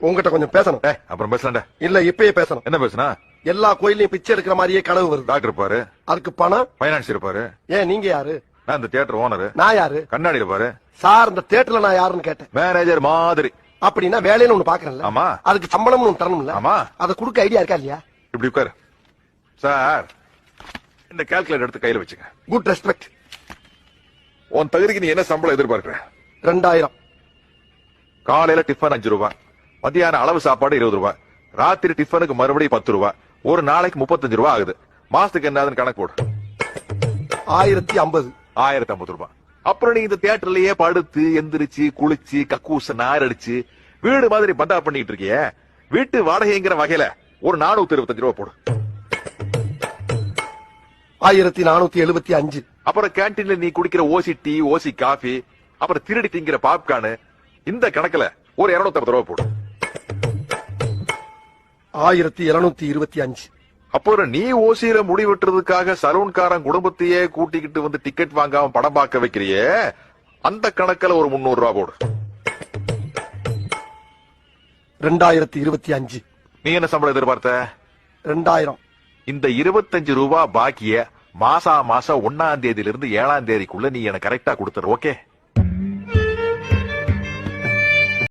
உங்ககிட்ட கொஞ்சம் பேசணும். அப்புறம் பேசலாம்டா. இல்ல இப்பயே பேசணும். என்ன பேசுனா? எல்லா கோயிலையும் பிச்சை எடுக்கிற மாதிரியே கனவு வருது. டாக்டர் இருப்பாரு, அதுக்கு பணம் பைனான்ஸ் இருப்பாரு. ஏன் நீங்க யாரு? நான் இந்த தியேட்டர் ஓனர். நான் யாரு? கண்ணாடி இருப்பாரு. சார் இந்த தியேட்டர்ல நான் யாருன்னு கேட்டேன். மேனேஜர் மாதிரி. அப்படின்னா வேலைன்னு ஒண்ணு பாக்குறேன்ல. ஆமா. அதுக்கு சம்பளம்னு ஒண்ணு தரணும்ல. ஆமா. அதை கொடுக்க ஐடியா இருக்கா இல்லையா? இப்படி உட்காரு சார். இந்த கால்குலேட்டர் எடுத்து கையில வச்சுக்க. Good respect. உன் தகுதிக்கு நீ என்ன சம்பளம் எதிர்பார்க்கிற? 2000. காலையில டிஃபன் 5 ரூபாய், மத்தியான அளவு சாப்பாடு 20 ரூபாய், ராத்திரி டிஃபனுக்கு மறுபடியும் 10 ரூபாய், ஒரு நாளைக்கு 35 ரூபாய் ஆகுது. மாசத்துக்கு என்னதுன்னு கணக்கு போடு. 1050. 1050 ரூபாய். அப்புறம் நீ இந்த தியேட்டர்லயே படுத்து எந்திரிச்சு குளிச்சு கக்கூச நார் அடிச்சு வீடு மாதிரி பந்தா பண்ணிட்டு இருக்கிய. வீட்டு வாடகைங்கிற வகையில ஒரு 425 ரூபாய் போடு. 1475. அப்புறம் கேன்டீன்ல நீ குடிக்கிற ஓசி டீ, ஓசி காஃபி, அப்புறம் திருடி திங்கிற பாப்கார்னு, இந்த கணக்குல ஒரு 250 ரூபாய் போடு. 1725. அப்புறம் நீ ஓசியில முடி வெட்டுறதுக்காக சலூன்காரன் குடும்பத்தையே கூட்டிக்கிட்டு வந்து டிக்கெட் வாங்காம படம் பார்க்க வைக்கிறியே, அந்த கணக்குல ஒரு 300 ரூபாய் போடு. 2025. நீ என்ன சம்பளம் எதிர்பார்த்த? 2000. இந்த 25 ரூபாய் பாக்கிய மாசம் 1ஆம் தேதியிலிருந்து 7ஆம் தேதிக்குள்ள நீ எனக்கு கரெக்டா கொடுத்துரு. ஓகே?